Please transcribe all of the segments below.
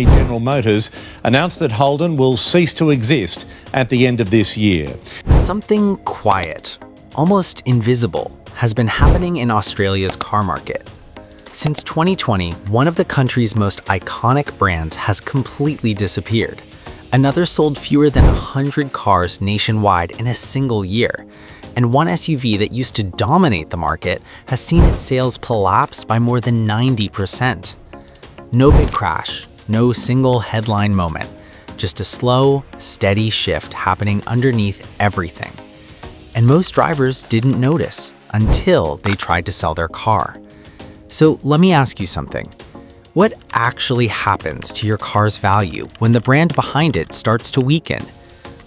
General Motors announced that Holden will cease to exist at the end of this year. Something quiet, almost invisible, has been happening in Australia's car market. Since 2020, one of the country's most iconic brands has completely disappeared. Another sold fewer than 100 cars nationwide in a single year. And one SUV that used to dominate the market has seen its sales collapse by more than 90%. No big crash, no single headline moment, just a slow, steady shift happening underneath everything. And most drivers didn't notice until they tried to sell their car. So let me ask you something. What actually happens to your car's value when the brand behind it starts to weaken?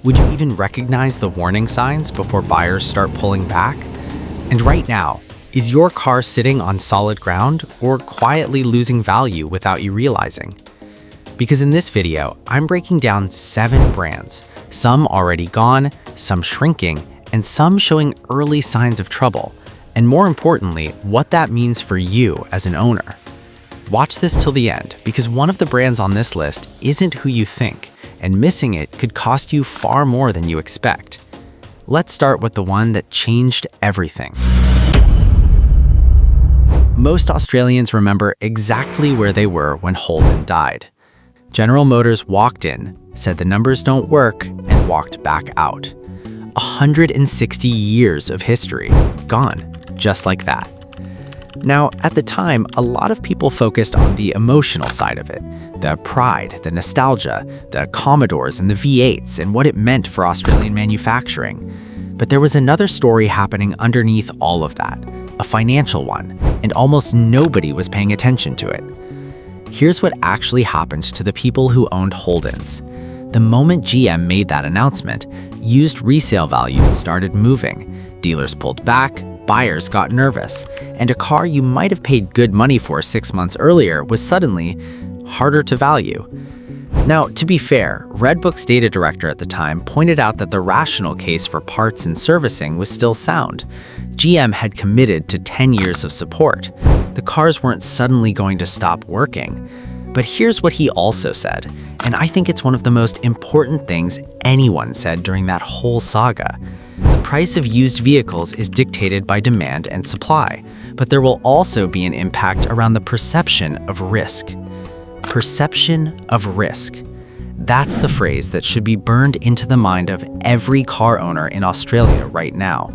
Would you even recognize the warning signs before buyers start pulling back? And right now, is your car sitting on solid ground or quietly losing value without you realizing? Because in this video, I'm breaking down 7 brands, some already gone, some shrinking, and some showing early signs of trouble, and more importantly, what that means for you as an owner. Watch this till the end, because one of the brands on this list isn't who you think, and missing it could cost you far more than you expect. Let's start with the one that changed everything. Most Australians remember exactly where they were when Holden died. General Motors walked in, said the numbers don't work, and walked back out. 160 years of history, gone, just like that. Now, at the time, a lot of people focused on the emotional side of it, the pride, the nostalgia, the Commodores and the V8s, and what it meant for Australian manufacturing. But there was another story happening underneath all of that, a financial one, and almost nobody was paying attention to it. Here's what actually happened to the people who owned Holdens. The moment GM made that announcement, used resale values started moving. Dealers pulled back, buyers got nervous, and a car you might have paid good money for 6 months earlier was suddenly harder to value. Now, to be fair, Redbook's data director at the time pointed out that the rational case for parts and servicing was still sound. GM had committed to 10 years of support. The cars weren't suddenly going to stop working. But here's what he also said, and I think it's one of the most important things anyone said during that whole saga. The price of used vehicles is dictated by demand and supply, but there will also be an impact around the perception of risk. Perception of risk. That's the phrase that should be burned into the mind of every car owner in Australia right now.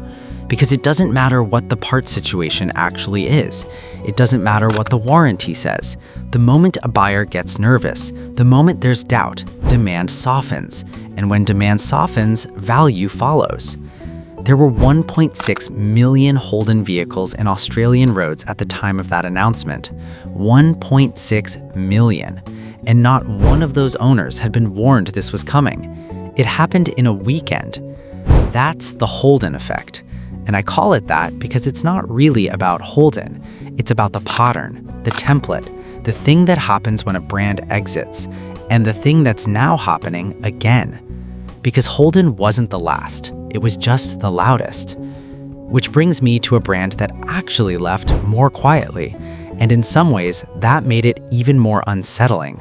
Because it doesn't matter what the part situation actually is. It doesn't matter what the warranty says. The moment a buyer gets nervous, the moment there's doubt, demand softens. And when demand softens, value follows. There were 1.6 million Holden vehicles in Australian roads at the time of that announcement. 1.6 million. And not one of those owners had been warned this was coming. It happened in a weekend. That's the Holden effect. And I call it that because it's not really about Holden. It's about the pattern, the template, the thing that happens when a brand exits, and the thing that's now happening again. Because Holden wasn't the last, it was just the loudest. Which brings me to a brand that actually left more quietly, and in some ways, that made it even more unsettling.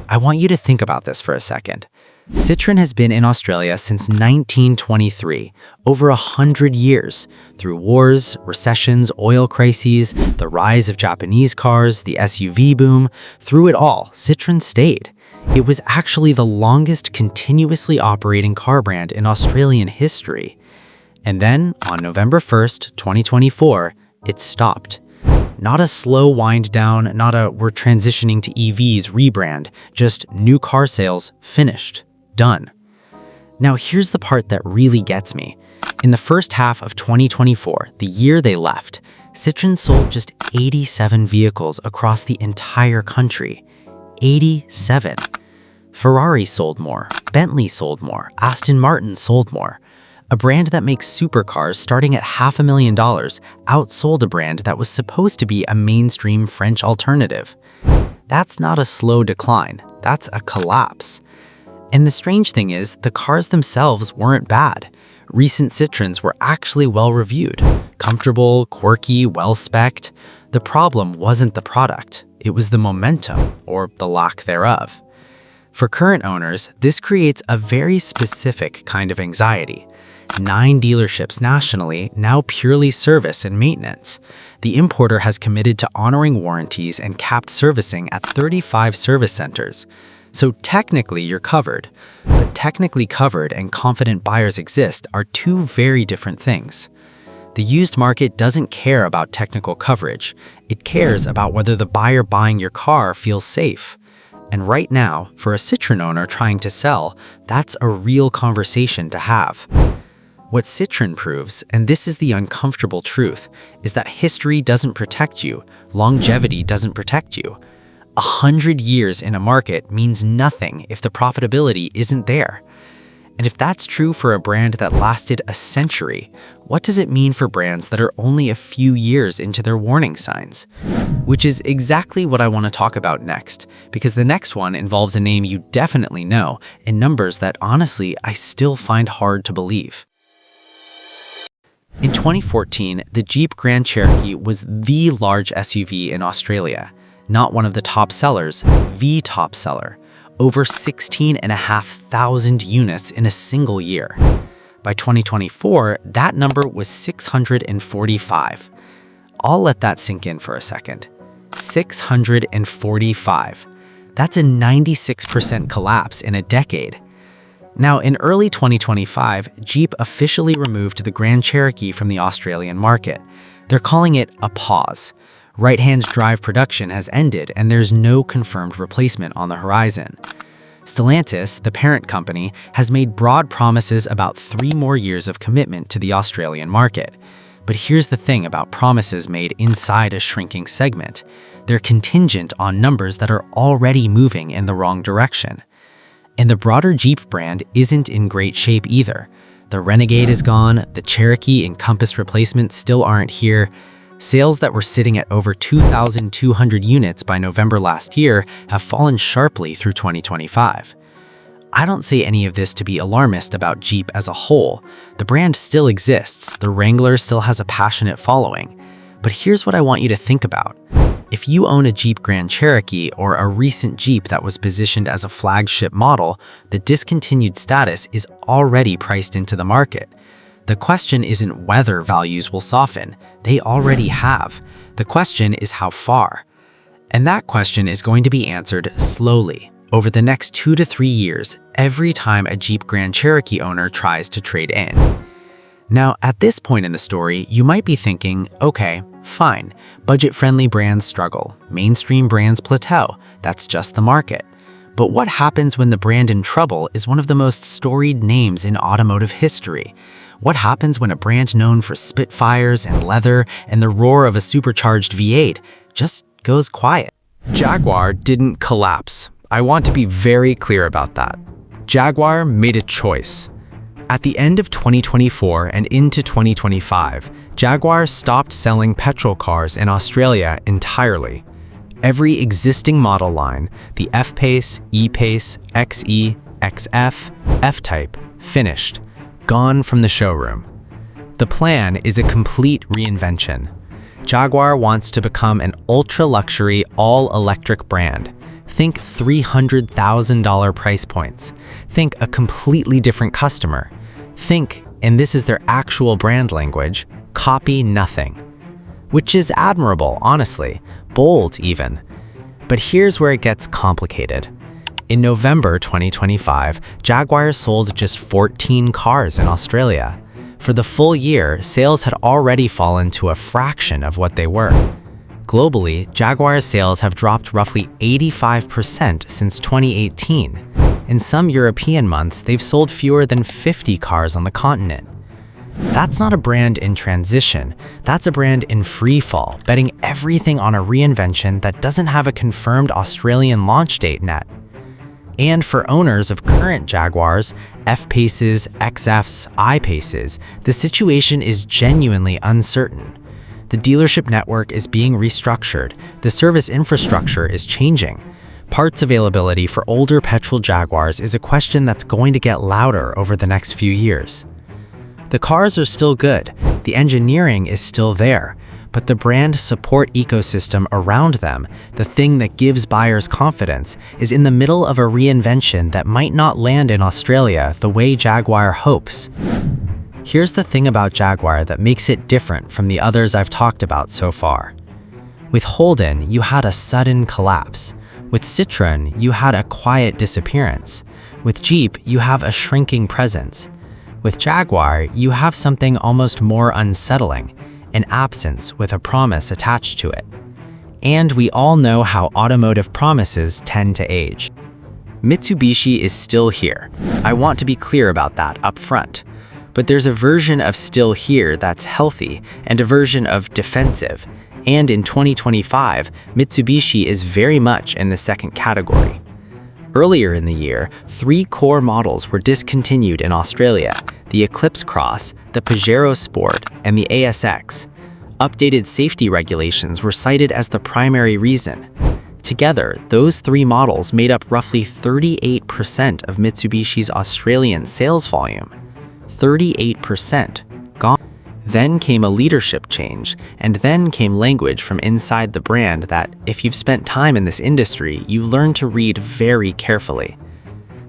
I want you to think about this for a second. Citroën has been in Australia since 1923, over 100 years, through wars, recessions, oil crises, the rise of Japanese cars, the SUV boom. Through it all, Citroën stayed. It was actually the longest continuously operating car brand in Australian history. And then, on November 1st, 2024, it stopped. Not a slow wind down, not a we're transitioning to EVs rebrand, just new car sales finished. Done. Now here's the part that really gets me. In the first half of 2024, the year they left, Citroën sold just 87 vehicles across the entire country. 87. Ferrari sold more, Bentley sold more, Aston Martin sold more. A brand that makes supercars starting at $500,000 outsold a brand that was supposed to be a mainstream French alternative. That's not a slow decline, that's a collapse. And the strange thing is, the cars themselves weren't bad. Recent Citroens were actually well-reviewed, comfortable, quirky, well-specced. The problem wasn't the product, it was the momentum, or the lack thereof. For current owners, this creates a very specific kind of anxiety. 9 dealerships nationally now purely service and maintenance. The importer has committed to honoring warranties and capped servicing at 35 service centers. So technically you're covered, but technically covered and confident buyers exist are two very different things. The used market doesn't care about technical coverage. It cares about whether the buyer buying your car feels safe. And right now, for a Citroen owner trying to sell, that's a real conversation to have. What Citroen proves, and this is the uncomfortable truth, is that history doesn't protect you, longevity doesn't protect you. 100 years in a market means nothing if the profitability isn't there. And if that's true for a brand that lasted a century, what does it mean for brands that are only a few years into their warning signs? Which is exactly what I want to talk about next, because the next one involves a name you definitely know and numbers that honestly I still find hard to believe. In 2014, the Jeep Grand Cherokee was the large SUV in Australia. Not one of the top sellers, the top seller. Over 16,500 units in a single year. By 2024, that number was 645. I'll let that sink in for a second. 645. That's a 96% collapse in a decade. Now, in early 2025, Jeep officially removed the Grand Cherokee from the Australian market. They're calling it a pause. Right-hand drive production has ended and there's no confirmed replacement on the horizon. Stellantis, the parent company, has made broad promises about 3 more years of commitment to the Australian market. But here's the thing about promises made inside a shrinking segment. They're contingent on numbers that are already moving in the wrong direction. And the broader Jeep brand isn't in great shape either. The Renegade is gone, the Cherokee and Compass replacements still aren't here. Sales that were sitting at over 2,200 units by November last year have fallen sharply through 2025. I don't say any of this to be alarmist about Jeep as a whole. The brand still exists, the Wrangler still has a passionate following. But here's what I want you to think about. If you own a Jeep Grand Cherokee or a recent Jeep that was positioned as a flagship model, the discontinued status is already priced into the market. The question isn't whether values will soften. They already have. The question is how far. And that question is going to be answered slowly, over the next 2 to 3 years, every time a Jeep Grand Cherokee owner tries to trade in. Now, at this point in the story, you might be thinking, okay, fine, budget-friendly brands struggle, mainstream brands plateau, that's just the market. But what happens when the brand in trouble is one of the most storied names in automotive history? What happens when a brand known for Spitfires and leather and the roar of a supercharged V8 just goes quiet? Jaguar didn't collapse. I want to be very clear about that. Jaguar made a choice. At the end of 2024 and into 2025, Jaguar stopped selling petrol cars in Australia entirely. Every existing model line, the F-Pace, E-Pace, XE, XF, F-Type, finished. Gone from the showroom. The plan is a complete reinvention. Jaguar wants to become an ultra-luxury, all-electric brand. Think $300,000 price points. Think a completely different customer. Think, and this is their actual brand language, copy nothing. Which is admirable, honestly, bold even. But here's where it gets complicated. In November 2025, Jaguar sold just 14 cars in Australia. For the full year, sales had already fallen to a fraction of what they were. Globally, Jaguar's sales have dropped roughly 85% since 2018. In some European months, they've sold fewer than 50 cars on the continent. That's not a brand in transition, that's a brand in free fall, betting everything on a reinvention that doesn't have a confirmed Australian launch date yet. And for owners of current Jaguars, F-Paces, XFs, I-Paces, the situation is genuinely uncertain. The dealership network is being restructured, the service infrastructure is changing. Parts availability for older petrol Jaguars is a question that's going to get louder over the next few years. The cars are still good, the engineering is still there, but the brand support ecosystem around them, the thing that gives buyers confidence, is in the middle of a reinvention that might not land in Australia the way Jaguar hopes. Here's the thing about Jaguar that makes it different from the others I've talked about so far. With Holden, you had a sudden collapse. With Citroën, you had a quiet disappearance. With Jeep, you have a shrinking presence. With Jaguar, you have something almost more unsettling, an absence with a promise attached to it. And we all know how automotive promises tend to age. Mitsubishi is still here. I want to be clear about that up front. But there's a version of still here that's healthy and a version of defensive. And in 2025, Mitsubishi is very much in the second category. Earlier in the year, 3 core models were discontinued in Australia: the Eclipse Cross, the Pajero Sport, and the ASX. Updated safety regulations were cited as the primary reason. Together, those 3 models made up roughly 38% of Mitsubishi's Australian sales volume. 38% gone. Then came a leadership change, and then came language from inside the brand that, if you've spent time in this industry, you learn to read very carefully.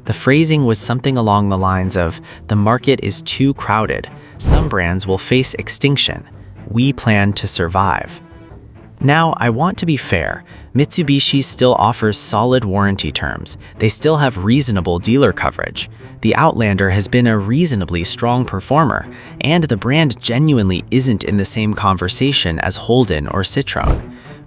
The phrasing was something along the lines of, "The market is too crowded. Some brands will face extinction. We plan to survive." Now, I want to be fair. Mitsubishi still offers solid warranty terms. They still have reasonable dealer coverage. The Outlander has been a reasonably strong performer, and the brand genuinely isn't in the same conversation as Holden or Citroën.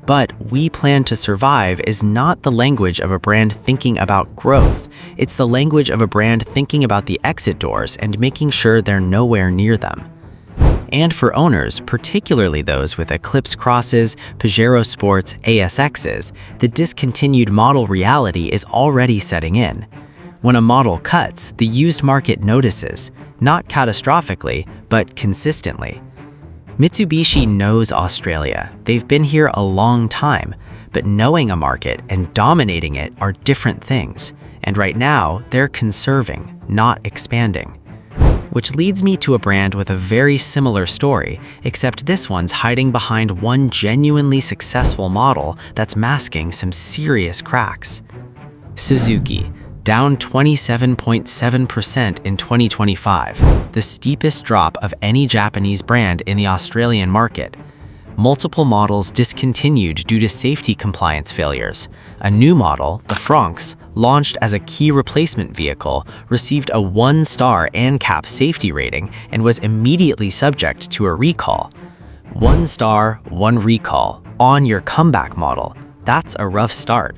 But "we plan to survive" is not the language of a brand thinking about growth. It's the language of a brand thinking about the exit doors and making sure they're nowhere near them. And for owners, particularly those with Eclipse Crosses, Pajero Sports, ASXs, the discontinued model reality is already setting in. When a model cuts, the used market notices, not catastrophically, but consistently. Mitsubishi knows Australia. They've been here a long time, but knowing a market and dominating it are different things. And right now, they're conserving, not expanding. Which leads me to a brand with a very similar story, except this one's hiding behind one genuinely successful model that's masking some serious cracks. Suzuki, down 27.7% in 2025, the steepest drop of any Japanese brand in the Australian market. Multiple models discontinued due to safety compliance failures. A new model, the Fronx, launched as a key replacement vehicle, received a 1-star ANCAP safety rating and was immediately subject to a recall. 1 star, 1 recall, on your comeback model. That's a rough start.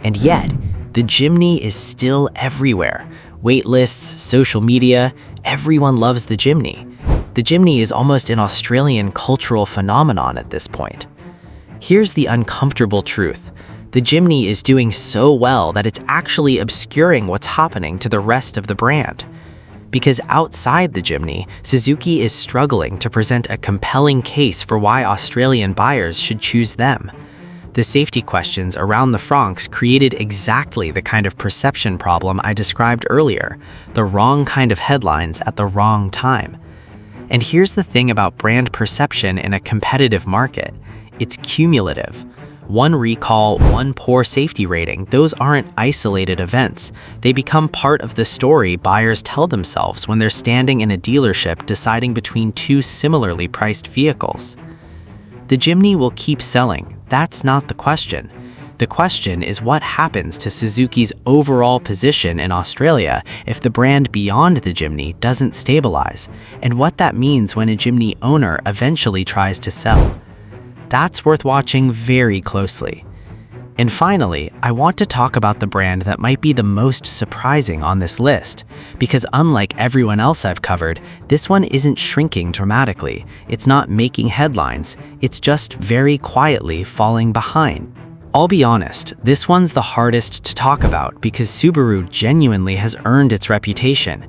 And yet, the Jimny is still everywhere. Wait lists, social media, everyone loves the Jimny. The Jimny is almost an Australian cultural phenomenon at this point. Here's the uncomfortable truth. The Jimny is doing so well that it's actually obscuring what's happening to the rest of the brand. Because outside the Jimny, Suzuki is struggling to present a compelling case for why Australian buyers should choose them. The safety questions around the Fronx created exactly the kind of perception problem I described earlier, the wrong kind of headlines at the wrong time. And here's the thing about brand perception in a competitive market. It's cumulative. 1 recall, 1 poor safety rating, those aren't isolated events. They become part of the story buyers tell themselves when they're standing in a dealership deciding between 2 similarly priced vehicles. The Jimny will keep selling. That's not the question. The question is what happens to Suzuki's overall position in Australia if the brand beyond the Jimny doesn't stabilize, and what that means when a Jimny owner eventually tries to sell. That's worth watching very closely. And finally, I want to talk about the brand that might be the most surprising on this list, because unlike everyone else I've covered, this one isn't shrinking dramatically. It's not making headlines. It's just very quietly falling behind. I'll be honest, this one's the hardest to talk about because Subaru genuinely has earned its reputation.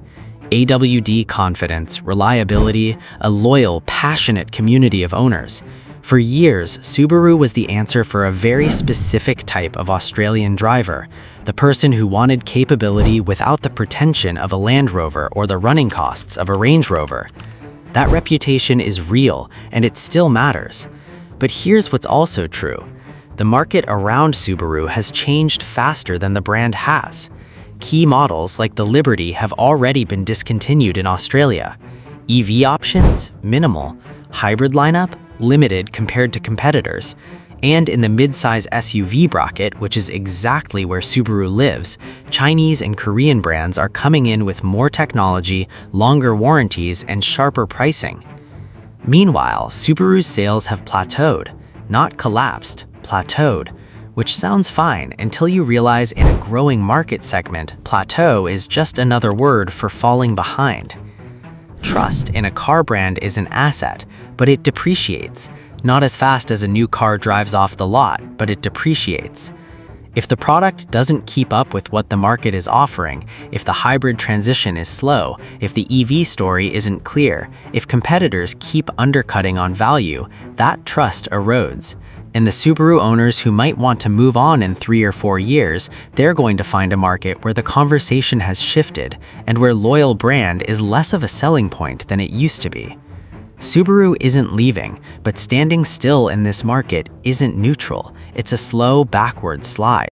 AWD confidence, reliability, a loyal, passionate community of owners. For years, Subaru was the answer for a very specific type of Australian driver, the person who wanted capability without the pretension of a Land Rover or the running costs of a Range Rover. That reputation is real, and it still matters. But here's what's also true. The market around Subaru has changed faster than the brand has. Key models like the Liberty have already been discontinued in Australia. EV options? Minimal. Hybrid lineup? Limited compared to competitors. And in the mid-size SUV bracket, which is exactly where Subaru lives, Chinese and Korean brands are coming in with more technology, longer warranties, and sharper pricing. Meanwhile, Subaru's sales have plateaued, not collapsed, plateaued, which sounds fine until you realize in a growing market segment, plateau is just another word for falling behind. Trust in a car brand is an asset, but it depreciates. Not as fast as a new car drives off the lot, but it depreciates. If the product doesn't keep up with what the market is offering, if the hybrid transition is slow, if the EV story isn't clear, if competitors keep undercutting on value, that trust erodes. And the Subaru owners who might want to move on in 3 or 4 years, they're going to find a market where the conversation has shifted and where loyal brand is less of a selling point than it used to be. Subaru isn't leaving, but standing still in this market isn't neutral. It's a slow backward slide.